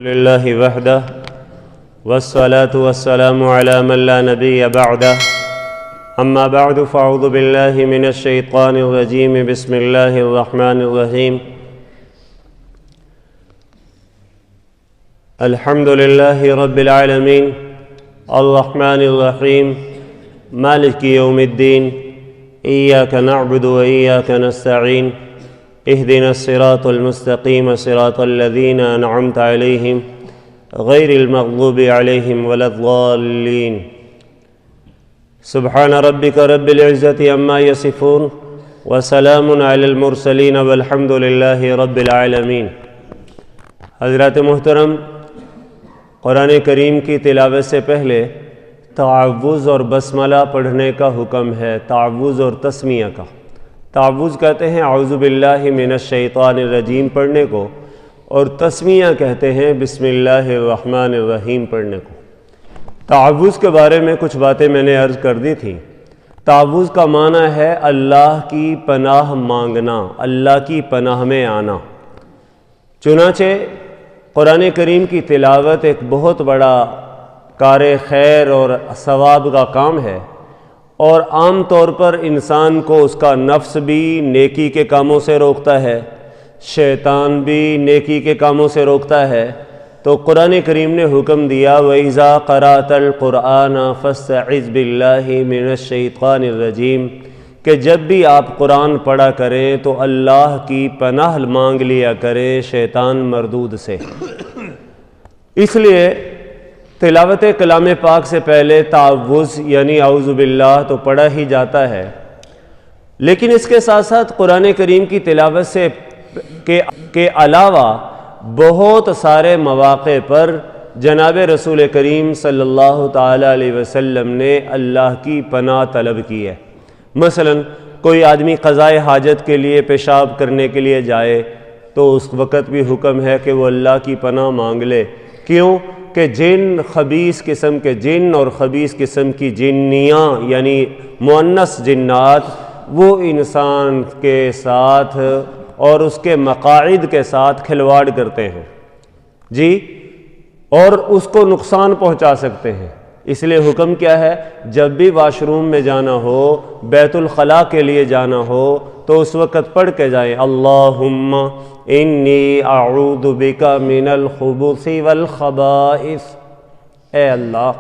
لله وحده والصلاة والسلام على من لا نبي بعده أما بعد فأعوذ بالله من الشيطان الرجيم بسم الله الرحمن الرحيم الحمد لله رب العالمين الرحمن الرحيم مالك يوم الدين إياك نعبد وإياك نستعين اهدنا الصراط المستقيم صراط الذين أنعمت عليهم غير المغضوب عليهم ولا الضالين سبحان ربك رب العزة عما يصفون وسلام على المرسلين والحمد لله رب العالمين۔ حضرات محترم، قرآن کریم کی تلاوت سے پہلے تعوذ اور بسملہ پڑھنے کا حکم ہے، تعوذ اور تسمیہ کا۔ تعوذ کہتے ہیں اعوذ باللہ من الشیطان الرجیم پڑھنے کو، اور تسمیہ کہتے ہیں بسم اللہ الرحمن الرحیم پڑھنے کو۔ تعوذ کے بارے میں کچھ باتیں میں نے عرض کر دی تھیں۔ تعوذ کا معنی ہے اللہ کی پناہ مانگنا، اللہ کی پناہ میں آنا۔ چنانچہ قرآن کریم کی تلاوت ایک بہت بڑا کار خیر اور ثواب کا کام ہے، اور عام طور پر انسان کو اس کا نفس بھی نیکی کے کاموں سے روکتا ہے، شیطان بھی نیکی کے کاموں سے روکتا ہے۔ تو قرآن کریم نے حکم دیا وَإِذَا قَرَأْتَ الْقُرْآنَ فَاسْتَعِذْ بِاللَّهِ مِنَ الشَّيْطَانِ الرَّجِيمِ کہ جب بھی آپ قرآن پڑھا کریں تو اللہ کی پناہ مانگ لیا کریں شیطان مردود سے۔ اس لیے تلاوت کلام پاک سے پہلے تعوذ یعنی اعوذ باللہ تو پڑھا ہی جاتا ہے، لیکن اس کے ساتھ ساتھ قرآن کریم کی تلاوت سے کے علاوہ بہت سارے مواقع پر جناب رسول کریم صلی اللہ تعالیٰ علیہ وسلم نے اللہ کی پناہ طلب کی ہے۔ مثلا کوئی آدمی قضائے حاجت کے لیے پیشاب کرنے کے لیے جائے تو اس وقت بھی حکم ہے کہ وہ اللہ کی پناہ مانگ لے۔ کیوں کہ خبیث قسم کے جن اور خبیث قسم کی جنیاں یعنی مؤنث جنات وہ انسان کے ساتھ اور اس کے مقاعد کے ساتھ کھلواڑ کرتے ہیں اور اس کو نقصان پہنچا سکتے ہیں۔ اس لیے حکم کیا ہے، جب بھی واش روم میں جانا ہو، بیت الخلاء کے لیے جانا ہو تو اس وقت پڑھ کے جائیں اللہم انی اعوذ بک من الخبث والخبائث، اے اللہ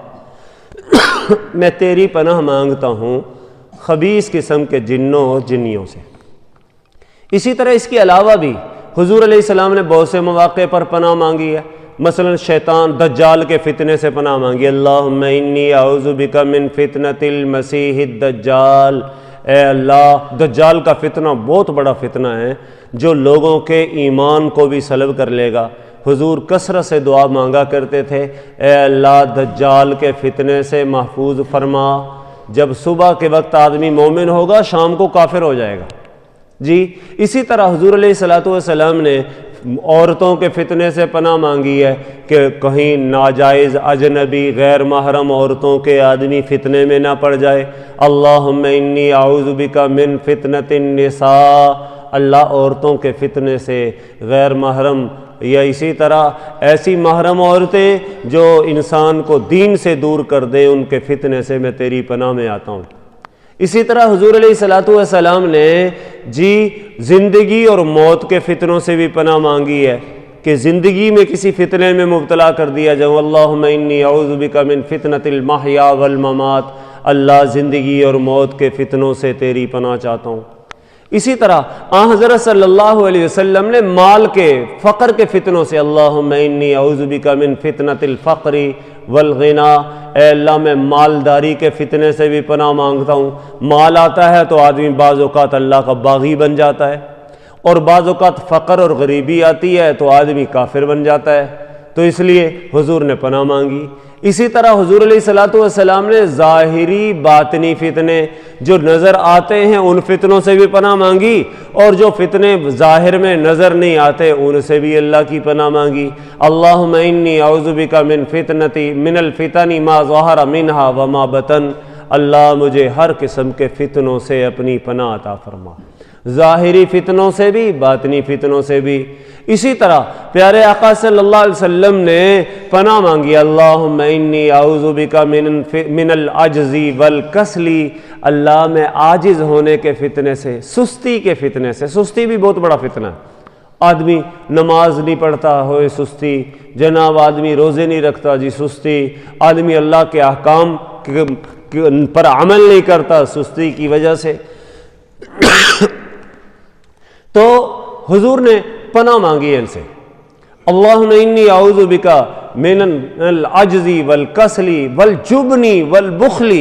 میں تیری پناہ مانگتا ہوں خبیث قسم کے جنوں اور جنیوں سے۔ اسی طرح اس کے علاوہ بھی حضور علیہ السلام نے بہت سے مواقع پر پناہ مانگی ہے۔ مثلا شیطان دجال کے فتنے سے پناہ مانگی، اللہم انی اعوذ بک من فتنۃ المسیح الدجال، اے اللہ دجال کا فتنہ بہت بڑا فتنہ ہے جو لوگوں کے ایمان کو بھی سلب کر لے گا۔ حضور کثرت سے دعا مانگا کرتے تھے، اے اللہ دجال کے فتنے سے محفوظ فرما۔ جب صبح کے وقت آدمی مومن ہوگا شام کو کافر ہو جائے گا۔ اسی طرح حضور علیہ السلام نے عورتوں کے فتنے سے پناہ مانگی ہے کہ کہیں ناجائز اجنبی غیر محرم عورتوں کے آدمی فتنے میں نہ پڑ جائے، اللہم انی اعوذ بک من فتنۃ النساء، اللہ عورتوں کے فتنے سے غیر محرم یا اسی طرح ایسی محرم عورتیں جو انسان کو دین سے دور کر دیں ان کے فتنے سے میں تیری پناہ میں آتا ہوں۔ اسی طرح حضور علیہ السلام نے زندگی اور موت کے فتنوں سے بھی پناہ مانگی ہے کہ زندگی میں کسی فتنے میں مبتلا کر دیا جاؤ، اللہم انی اعوذ بک من فتنۃ المحیا والممات، اللہ زندگی اور موت کے فتنوں سے تیری پناہ چاہتا ہوں۔ اسی طرح حضرت صلی اللہ علیہ وسلم نے مال کے فقر کے فتنوں سے اللہم انی اعوذ بک من فتنۃ الفقر والغنا، اے اللہ میں مالداری کے فتنے سے بھی پناہ مانگتا ہوں۔ مال آتا ہے تو آدمی بعض اوقات اللہ کا باغی بن جاتا ہے، اور بعض اوقات فقر اور غریبی آتی ہے تو آدمی کافر بن جاتا ہے، تو اس لیے حضور نے پناہ مانگی۔ اسی طرح حضور علیہ السلام نے ظاہری باطنی فتنے جو نظر آتے ہیں ان فتنوں سے بھی پناہ مانگی، اور جو فتنے ظاہر میں نظر نہیں آتے ان سے بھی اللہ کی پناہ مانگی۔ اللہم انی اعوذ بک من الفتن ما ظہر منہا وما بطن، اللہ مجھے ہر قسم کے فتنوں سے اپنی پناہ عطا فرما۔ ظاہری فتنوں سے بھی باطنی فتنوں سے بھی۔ اسی طرح پیارے آقا صلی اللہ علیہ وسلم نے پناہ مانگی، اللہم انی اعوذ بک من العجز والکسل، اللہ میں عاجز ہونے کے فتنے سے، سستی کے فتنے سے۔ سستی بھی بہت بڑا فتنہ ہے، آدمی نماز نہیں پڑھتا ہوئے سستی، جناب آدمی روزے نہیں رکھتا جی سستی، آدمی اللہ کے احکام پر عمل نہیں کرتا سستی کی وجہ سے۔ تو حضور نے پناہ مانگی ان سے، اللہم انی اعوذ بک من العجز والکسل والجبن والبخل،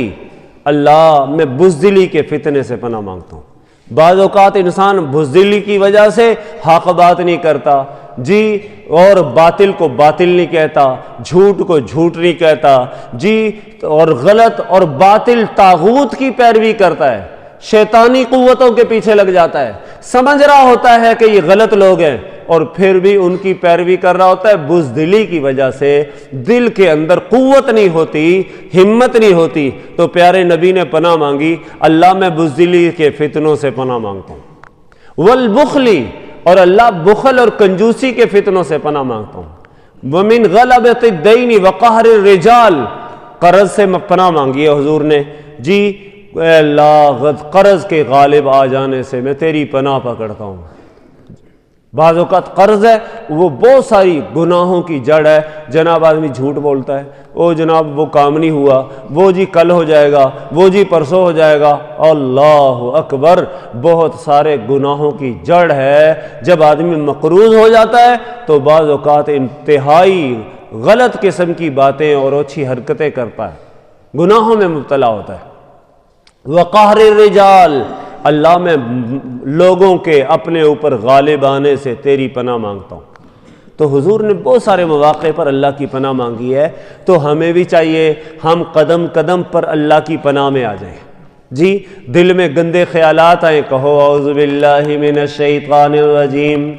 اللہ میں بزدلی کے فتنے سے پناہ مانگتا ہوں۔ بعض اوقات انسان بزدلی کی وجہ سے حق بات نہیں کرتا جی، اور باطل کو باطل نہیں کہتا، جھوٹ کو جھوٹ نہیں کہتا جی، اور غلط اور باطل طاغوت کی پیروی کرتا ہے، شیطانی قوتوں کے پیچھے لگ جاتا ہے، سمجھ رہا ہوتا ہے کہ یہ غلط لوگ ہیں اور پھر بھی ان کی پیروی کر رہا ہوتا ہے۔ بزدلی کی وجہ سے دل کے اندر قوت نہیں ہوتی، ہمت نہیں ہوتی، تو پیارے نبی نے پناہ مانگی، اللہ میں بزدلی کے فتنوں سے پناہ مانگتا ہوں، والبخل، اور اللہ بخل اور کنجوسی کے فتنوں سے پناہ مانگتا ہوں، ومن غلبۃ الدین وقہر الرجال، قرض سے پناہ مانگی ہے حضور نے جی، اے اللہ قرض کے غالب آ جانے سے میں تیری پناہ پکڑتا ہوں۔ بعض اوقات قرض ہے وہ بہت ساری گناہوں کی جڑ ہے، جناب آدمی جھوٹ بولتا ہے، او جناب وہ کام نہیں ہوا، وہ جی کل ہو جائے گا، وہ جی پرسوں ہو جائے گا، اللہ اکبر، بہت سارے گناہوں کی جڑ ہے۔ جب آدمی مقروض ہو جاتا ہے تو بعض اوقات انتہائی غلط قسم کی باتیں اور اچھی حرکتیں کرتا ہے، گناہوں میں مبتلا ہوتا ہے۔ وقہر الرجال، اللہ میں لوگوں کے اپنے اوپر غالب آنے سے تیری پناہ مانگتا ہوں۔ تو حضور نے بہت سارے مواقع پر اللہ کی پناہ مانگی ہے، تو ہمیں بھی چاہیے ہم قدم قدم پر اللہ کی پناہ میں آ جائیں جی۔ دل میں گندے خیالات آئیں، کہو اعوذ باللہ من الشیطان الرجیم،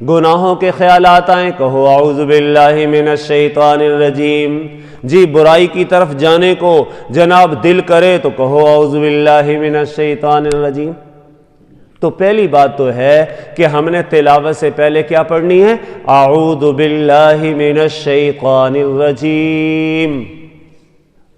گناہوں کے خیالات آئیں، کہو اعوذ باللہ من الشیطان الرجیم جی، برائی کی طرف جانے کو جناب دل کرے تو کہو اعوذ باللہ من الشیطان الرجیم۔ تو پہلی بات تو ہے کہ ہم نے تلاوت سے پہلے کیا پڑھنی ہے؟ اعوذ باللہ من الشیطان الرجیم،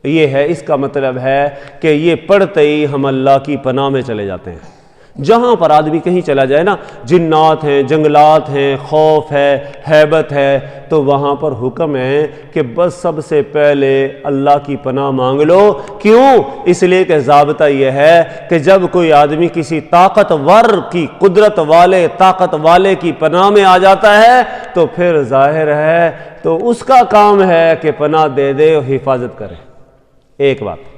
یہ ہے، اس کا مطلب ہے کہ یہ پڑھتے ہی ہم اللہ کی پناہ میں چلے جاتے ہیں۔ جہاں پر آدمی کہیں چلا جائے نا، جنات ہیں، جنگلات ہیں، خوف ہے، ہیبت ہے، تو وہاں پر حکم ہے کہ بس سب سے پہلے اللہ کی پناہ مانگ لو۔ کیوں؟ اس لیے کہ ضابطہ یہ ہے کہ جب کوئی آدمی کسی طاقتور کی، قدرت والے، طاقت والے کی پناہ میں آ جاتا ہے تو پھر ظاہر ہے تو اس کا کام ہے کہ پناہ دے دے اور حفاظت کرے۔ ایک بات۔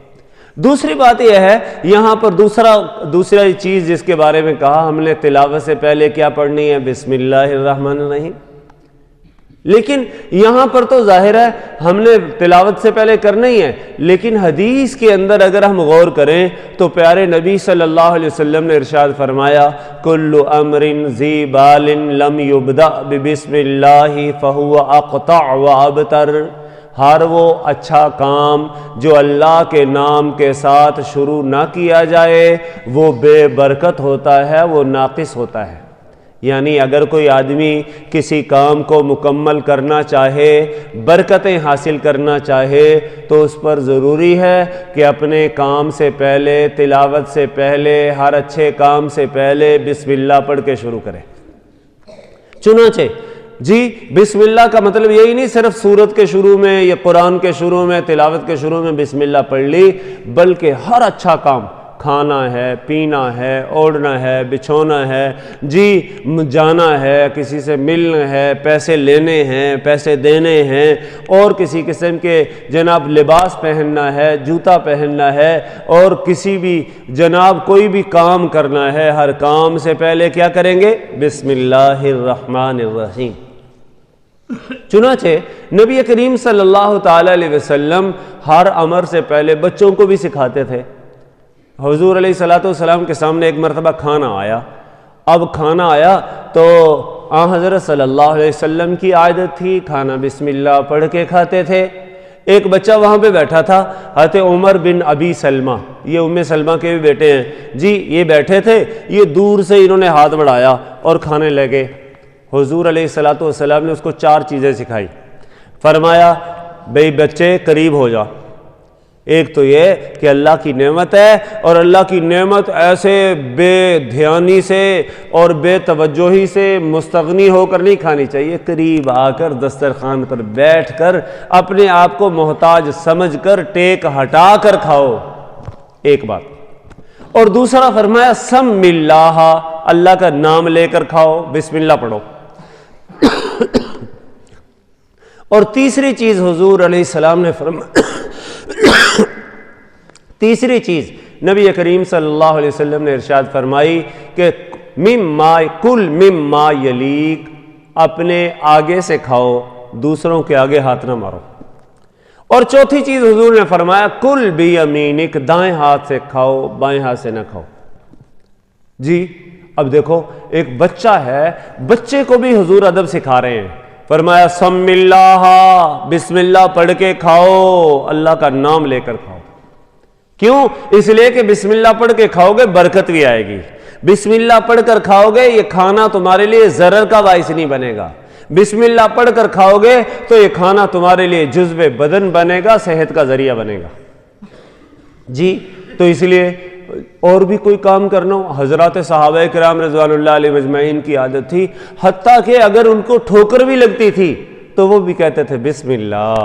دوسری بات یہ ہے، یہاں پر دوسرا چیز جس کے بارے میں کہا ہم نے تلاوت سے پہلے کیا پڑھنی ہے؟ بسم اللہ الرحمن الرحیم۔ لیکن یہاں پر تو ظاہر ہے ہم نے تلاوت سے پہلے کرنا ہی ہے، لیکن حدیث کے اندر اگر ہم غور کریں تو پیارے نبی صلی اللہ علیہ وسلم نے ارشاد فرمایا، کل امر ذی بال لم یبدأ ببسم اللہ فہو اقطع وابتر، ہر وہ اچھا کام جو اللہ کے نام کے ساتھ شروع نہ کیا جائے وہ بے برکت ہوتا ہے، وہ ناقص ہوتا ہے۔ یعنی اگر کوئی آدمی کسی کام کو مکمل کرنا چاہے، برکتیں حاصل کرنا چاہے، تو اس پر ضروری ہے کہ اپنے کام سے پہلے، تلاوت سے پہلے، ہر اچھے کام سے پہلے بسم اللہ پڑھ کے شروع کرے۔ چنانچہ جی بسم اللہ کا مطلب یہی نہیں صرف سورت کے شروع میں یا قرآن کے شروع میں، تلاوت کے شروع میں بسم اللہ پڑھ لی، بلکہ ہر اچھا کام، کھانا ہے، پینا ہے، اوڑھنا ہے، بچھونا ہے جی، جانا ہے، کسی سے ملنا ہے، پیسے لینے ہیں، پیسے دینے ہیں، اور کسی قسم کے جناب لباس پہننا ہے، جوتا پہننا ہے، اور کسی بھی جناب کوئی بھی کام کرنا ہے، ہر کام سے پہلے کیا کریں گے؟ بسم اللہ الرحمن الرحیم۔ چنانچہ نبی کریم صلی اللہ تعالی علیہ وسلم ہر امر سے پہلے بچوں کو بھی سکھاتے تھے۔ حضور علیہ الصلوۃ والسلام کے سامنے ایک مرتبہ کھانا آیا، اب کھانا آیا تو حضرت صلی اللہ علیہ وسلم کی عادت تھی کھانا بسم اللہ پڑھ کے کھاتے تھے۔ ایک بچہ وہاں پہ بیٹھا تھا، حضرت عمر بن ابی سلمہ، یہ ام سلمہ کے بھی بیٹے ہیں جی، یہ بیٹھے تھے، یہ دور سے انہوں نے ہاتھ بڑھایا اور کھانے لگے۔ حضور علیہ الصلوۃ والسلام نے اس کو 4 چیزیں سکھائی۔ فرمایا بھئی بچے قریب ہو جا، ایک تو یہ کہ اللہ کی نعمت ہے، اور اللہ کی نعمت ایسے بے دھیانی سے اور بے توجہی سے مستغنی ہو کر نہیں کھانی چاہیے، قریب آ کر دسترخوان پر بیٹھ کر اپنے آپ کو محتاج سمجھ کر ٹیک ہٹا کر کھاؤ، ایک بات۔ اور دوسرا فرمایا سم اللہ، اللہ کا نام لے کر کھاؤ، بسم اللہ پڑھو۔ اور تیسری چیز حضور علیہ السلام نے تیسری چیز نبی کریم صلی اللہ علیہ وسلم نے ارشاد فرمائی کہ کل مما یلیک، اپنے آگے سے کھاؤ، دوسروں کے آگے ہاتھ نہ مارو۔ اور چوتھی چیز حضور نے فرمایا کل بیمینک، دائیں ہاتھ سے کھاؤ، بائیں ہاتھ سے نہ کھاؤ۔ جی اب دیکھو ایک بچہ ہے، بچے کو بھی حضور ادب سکھا رہے ہیں۔ فرمایا سم اللہ، بسم اللہ پڑھ کے کھاؤ، اللہ کا نام لے کر کھاؤ۔ کیوں؟ اس لیے کہ بسم اللہ پڑھ کے کھاؤ گے برکت بھی آئے گی، بسم اللہ پڑھ کر کھاؤ گے یہ کھانا تمہارے لیے ضرر کا باعث نہیں بنے گا، بسم اللہ پڑھ کر کھاؤ گے تو یہ کھانا تمہارے لیے جزو بدن بنے گا، صحت کا ذریعہ بنے گا۔ جی تو اس لیے اور بھی کوئی کام کرنا ہو، حضرات صحابہ کرام رضوان اللہ علیہ مجمعین کی عادت تھی، حتیٰ کہ اگر ان کو ٹھوکر بھی لگتی تھی تو وہ بھی کہتے تھے بسم اللہ۔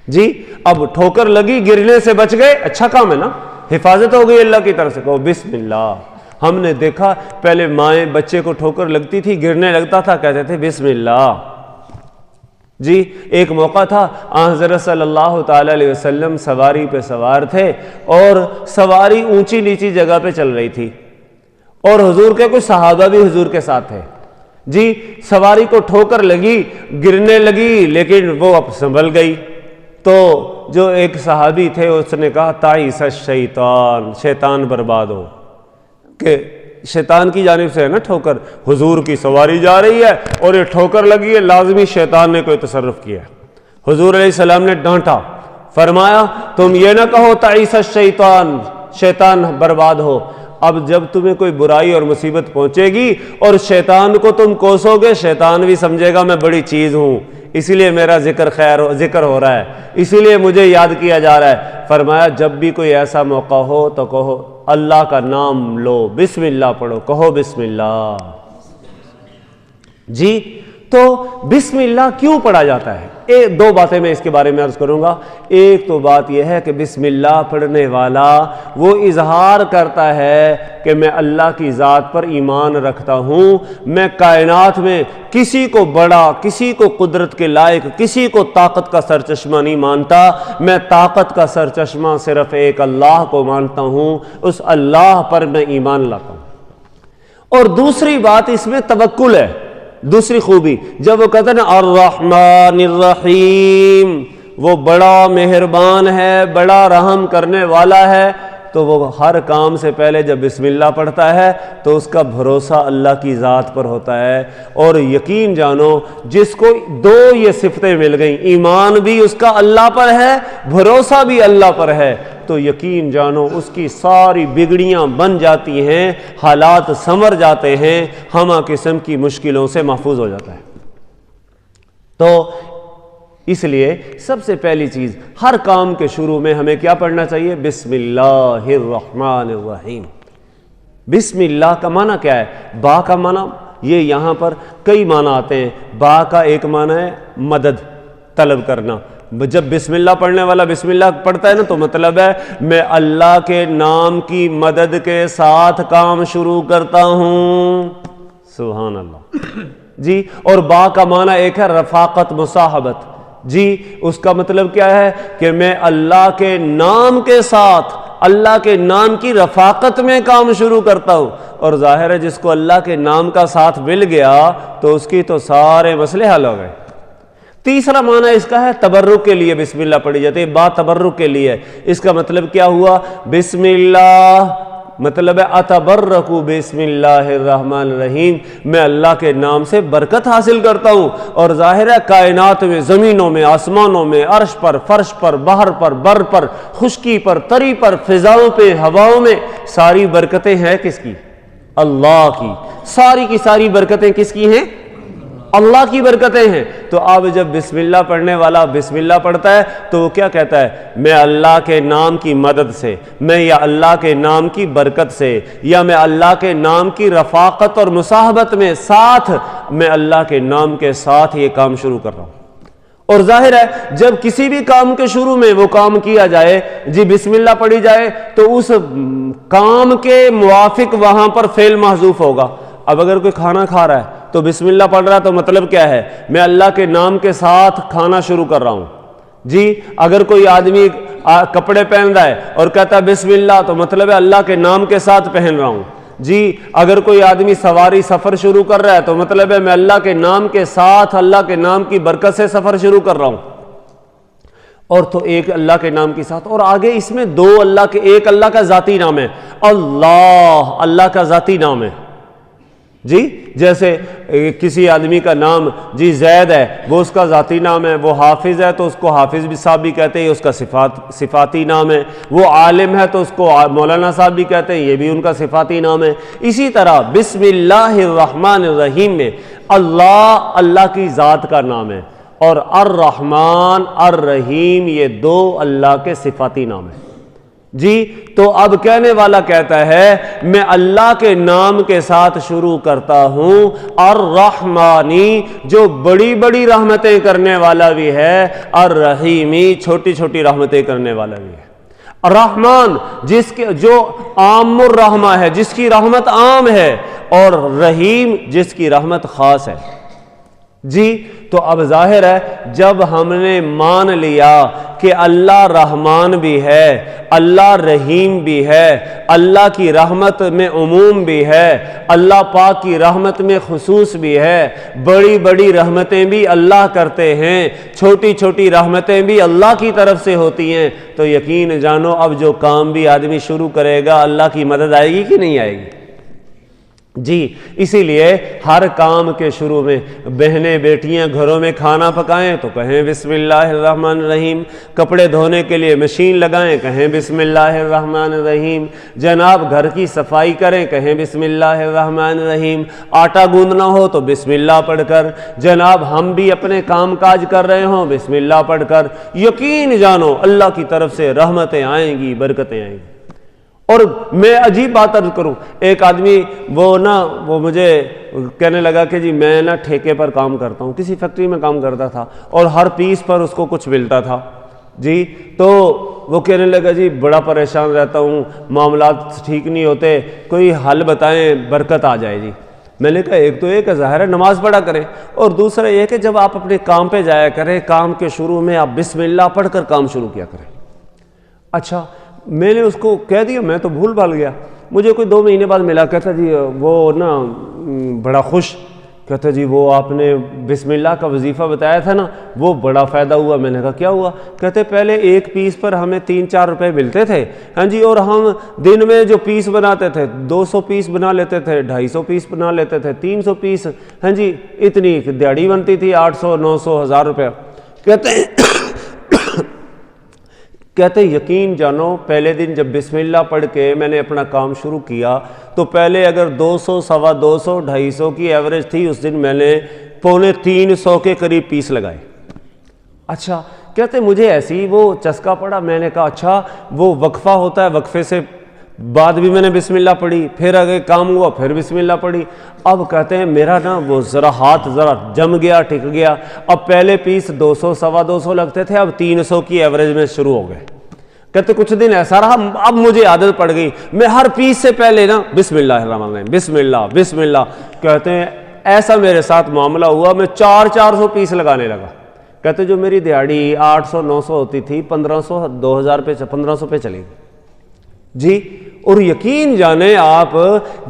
جی اب ٹھوکر لگی، گرنے سے بچ گئے، اچھا کام ہے نا، حفاظت ہو گئی اللہ کی طرف سے، کہو بسم اللہ۔ ہم نے دیکھا پہلے مائیں بچے کو ٹھوکر لگتی تھی، گرنے لگتا تھا، کہتے تھے بسم اللہ۔ جی ایک موقع تھا حضرت صلی اللہ تعالی علیہ وسلم سواری پہ سوار تھے، اور سواری اونچی نیچی جگہ پہ چل رہی تھی، اور حضور کے کچھ صحابہ بھی حضور کے ساتھ تھے۔ جی سواری کو ٹھوکر لگی، گرنے لگی، لیکن وہ اب سنبھل گئی۔ تو جو ایک صحابی تھے اس نے کہا تعیس الشیطان، شیطان برباد ہو، کہ شیطان کی جانب سے ہے نا ٹھوکر، حضور کی سواری جا رہی ہے اور یہ ٹھوکر لگی ہے، لازمی شیطان نے کوئی تصرف کیا ہے۔ حضور علیہ السلام نے ڈانٹا، فرمایا تم یہ نہ کہو تعیس الشیطان، شیطان برباد ہو، اب جب تمہیں کوئی برائی اور مصیبت پہنچے گی اور شیطان کو تم کوسو گے، شیطان بھی سمجھے گا میں بڑی چیز ہوں، اسی لیے میرا ذکر ہو رہا ہے، اسی لیے مجھے یاد کیا جا رہا ہے۔ فرمایا جب بھی کوئی ایسا موقع ہو تو کہو اللہ کا نام لو، بسم اللہ پڑھو، کہو بسم اللہ۔ جی تو بسم اللہ کیوں پڑھا جاتا ہے؟ دو باتیں میں اس کے بارے میں عرض کروں گا۔ ایک تو بات یہ ہے کہ بسم اللہ پڑھنے والا وہ اظہار کرتا ہے کہ میں اللہ کی ذات پر ایمان رکھتا ہوں، میں کائنات میں کسی کو بڑا، کسی کو قدرت کے لائق، کسی کو طاقت کا سرچشمہ نہیں مانتا، میں طاقت کا سرچشمہ صرف ایک اللہ کو مانتا ہوں، اس اللہ پر میں ایمان لاتا ہوں۔ اور دوسری بات اس میں توکل ہے، دوسری خوبی، جب وہ کہتے ہیں الرحمن الرحیم، وہ بڑا مہربان ہے، بڑا رحم کرنے والا ہے، تو وہ ہر کام سے پہلے جب بسم اللہ پڑھتا ہے تو اس کا بھروسہ اللہ کی ذات پر ہوتا ہے۔ اور یقین جانو جس کو دو یہ صفتیں مل گئیں، ایمان بھی اس کا اللہ پر ہے، بھروسہ بھی اللہ پر ہے، تو یقین جانو اس کی ساری بگڑیاں بن جاتی ہیں، حالات سنور جاتے ہیں، ہمہ قسم کی مشکلوں سے محفوظ ہو جاتا ہے۔ تو اس لیے سب سے پہلی چیز ہر کام کے شروع میں ہمیں کیا پڑھنا چاہیے؟ بسم اللہ الرحمن الرحیم۔ بسم اللہ کا معنی کیا ہے؟ با کا معنی یہ یہاں پر کئی معنی آتے ہیں۔ با کا ایک معنی ہے مدد طلب کرنا، جب بسم اللہ پڑھنے والا بسم اللہ پڑھتا ہے نا تو مطلب ہے میں اللہ کے نام کی مدد کے ساتھ کام شروع کرتا ہوں، سبحان اللہ۔ جی اور با کا معنی ایک ہے رفاقت، مصاحبت۔ جی اس کا مطلب کیا ہے کہ میں اللہ کے نام کے ساتھ، اللہ کے نام کی رفاقت میں کام شروع کرتا ہوں، اور ظاہر ہے جس کو اللہ کے نام کا ساتھ مل گیا تو اس کی تو سارے مسئلے حل ہو گئے۔ تیسرا معنی اس کا ہے تبرک کے لیے بسم اللہ پڑھی جاتی ہے، با تبرک کے لیے۔ اس کا مطلب کیا ہوا؟ بسم اللہ مطلب ہے اتبرکو بسم اللہ الرحمن الرحیم، میں اللہ کے نام سے برکت حاصل کرتا ہوں۔ اور ظاہر ہے کائنات میں، زمینوں میں، آسمانوں میں، عرش پر، فرش پر، بحر پر، بر پر، خشکی پر، تری پر، فضاؤں پہ، ہواؤں میں، ساری برکتیں ہیں کس کی؟ اللہ کی۔ ساری کی ساری برکتیں کس کی ہیں؟ اللہ کی برکتیں ہیں۔ تو اب جب بسم اللہ پڑھنے والا بسم اللہ پڑھتا ہے تو وہ کیا کہتا ہے؟ میں اللہ کے نام کی مدد سے، میں یا اللہ کے نام کی برکت سے، یا میں اللہ کے نام کی رفاقت اور مصاحبت میں ساتھ، میں اللہ کے نام کے ساتھ یہ کام شروع کر رہا ہوں۔ اور ظاہر ہے جب کسی بھی کام کے شروع میں وہ کام کیا جائے، جی بسم اللہ پڑھی جائے، تو اس کام کے موافق وہاں پر فعل محذوف ہوگا۔ اب اگر کوئی کھانا کھا رہا ہے تو بسم اللہ پڑھ رہا ہے تو مطلب کیا ہے؟ میں اللہ کے نام کے ساتھ کھانا شروع کر رہا ہوں۔ جی اگر کوئی آدمی کپڑے پہن رہا ہے اور کہتا ہے بسم اللہ، تو مطلب ہے اللہ کے نام کے ساتھ پہن رہا ہوں۔ جی اگر کوئی آدمی سواری سفر شروع کر رہا ہے تو مطلب ہے میں اللہ کے نام کے ساتھ، اللہ کے نام کی برکت سے سفر شروع کر رہا ہوں۔ اور تو ایک اللہ کے نام کے ساتھ، اور آگے اس میں دو اللہ کے، ایک اللہ کا ذاتی نام ہے، اللہ کا ذاتی نام ہے۔ جی جیسے کسی آدمی کا نام جی زید ہے، وہ اس کا ذاتی نام ہے۔ وہ حافظ ہے تو اس کو حافظ بھی صاحب بھی کہتے ہیں، اس کا صفاتی نام ہے۔ وہ عالم ہے تو اس کو مولانا صاحب بھی کہتے ہیں، یہ بھی ان کا صفاتی نام ہے۔ اسی طرح بسم اللہ الرحمن الرحیم میں اللہ کی ذات کا نام ہے، اور الرحمن الرحیم یہ دو اللہ کے صفاتی نام ہیں۔ جی تو اب کہنے والا کہتا ہے میں اللہ کے نام کے ساتھ شروع کرتا ہوں، الرحمانی جو بڑی بڑی رحمتیں کرنے والا بھی ہے، الرحیمی چھوٹی چھوٹی رحمتیں کرنے والا بھی ہے۔ الرحمن جس کے جو عام الرحمہ ہے، جس کی رحمت عام ہے، اور رحیم جس کی رحمت خاص ہے۔ جی تو اب ظاہر ہے جب ہم نے مان لیا کہ اللہ رحمان بھی ہے، اللہ رحیم بھی ہے، اللہ کی رحمت میں عموم بھی ہے، اللہ پاک کی رحمت میں خصوص بھی ہے، بڑی بڑی رحمتیں بھی اللہ کرتے ہیں، چھوٹی چھوٹی رحمتیں بھی اللہ کی طرف سے ہوتی ہیں، تو یقین جانو اب جو کام بھی آدمی شروع کرے گا اللہ کی مدد آئے گی کہ نہیں آئے گی؟ جی اسی لیے ہر کام کے شروع میں بہنیں بیٹیاں گھروں میں کھانا پکائیں تو کہیں بسم اللہ الرحمن الرحیم، کپڑے دھونے کے لیے مشین لگائیں کہیں بسم اللہ الرحمن الرحیم، جناب گھر کی صفائی کریں کہیں بسم اللہ الرحمن الرحیم، آٹا گوندنا ہو تو بسم اللہ پڑھ کر، جناب ہم بھی اپنے کام کاج کر رہے ہوں بسم اللہ پڑھ کر، یقین جانو اللہ کی طرف سے رحمتیں آئیں گی، برکتیں آئیں گی۔ اور میں عجیب بات عرض کروں، ایک آدمی وہ مجھے کہنے لگا کہ جی میں ٹھیکے پر کام کرتا ہوں، کسی فیکٹری میں کام کرتا تھا اور ہر پیس پر اس کو کچھ ملتا تھا۔ جی تو وہ کہنے لگا جی بڑا پریشان رہتا ہوں، معاملات ٹھیک نہیں ہوتے، کوئی حل بتائیں برکت آ جائے جی۔ میں نے کہا ایک تو ایک ظاہر ہے نماز پڑھا کریں، اور دوسرا یہ کہ جب آپ اپنے کام پہ جایا کریں، کام کے شروع میں آپ بسم اللہ پڑھ کر کام شروع کیا کریں۔ اچھا میں نے اس کو کہہ دیا، میں تو بھول بھال گیا، مجھے کوئی 2 مہینے بعد ملا، کہتا جی وہ بڑا خوش، کہتا جی وہ آپ نے بسم اللہ کا وظیفہ بتایا تھا نا، وہ بڑا فائدہ ہوا۔ میں نے کہا کیا ہوا؟ کہتے پہلے ایک پیس پر ہمیں 3-4 روپے ملتے تھے، ہاں جی، اور ہم دن میں جو پیس بناتے تھے 200 پیس بنا لیتے تھے، 250 پیس بنا لیتے تھے، 300 پیس، ہاں جی، اتنی دیہڑی بنتی تھی 800 900 1000 روپے۔ کہتے یقین جانو پہلے دن جب بسم اللہ پڑھ کے میں نے اپنا کام شروع کیا تو پہلے اگر 200 سوا 200 250 کی ایوریج تھی، اس دن میں نے 250 کے قریب پیس لگائے۔ اچھا کہتے مجھے ایسی وہ چسکا پڑا، میں نے کہا اچھا وہ وقفہ ہوتا ہے، وقفے سے بعد بھی میں نے بسم اللہ پڑھی، پھر اگر کام ہوا پھر بسم اللہ پڑھی۔ اب کہتے ہیں میرا وہ ذرا ہاتھ ذرا جم گیا، ٹک گیا، اب پہلے پیس 200 سوا 200 لگتے تھے، اب 300 کی ایوریج میں شروع ہو گئے۔ کہتے کچھ دن ایسا رہا، اب مجھے عادت پڑ گئی، میں ہر پیس سے پہلے بسم اللہ الرحمن الرحیم، بسم اللہ بسم اللہ۔ کہتے ہیں ایسا میرے ساتھ معاملہ ہوا، میں 400 پیس لگانے لگا۔ کہتے جو میری دیہڑی 800 900 ہوتی تھی 1500 2000 پہ 1500 پہ چلی گئی جی۔ اور یقین جانیں آپ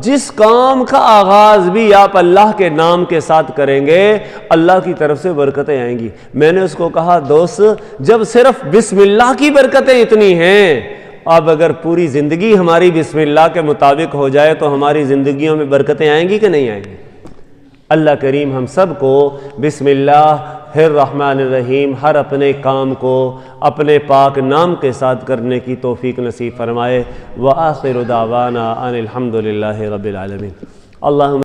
جس کام کا آغاز بھی آپ اللہ کے نام کے ساتھ کریں گے اللہ کی طرف سے برکتیں آئیں گی۔ میں نے اس کو کہا دوست جب صرف بسم اللہ کی برکتیں اتنی ہیں اب اگر پوری زندگی ہماری بسم اللہ کے مطابق ہو جائے تو ہماری زندگیوں میں برکتیں آئیں گی کہ نہیں آئیں گی؟ اللہ کریم ہم سب کو بسم اللہ الرحمن الرحیم ہر اپنے کام کو اپنے پاک نام کے ساتھ کرنے کی توفیق نصیب فرمائے۔ وآخر دعوانا ان الحمد للہ رب العالمین۔ اللہم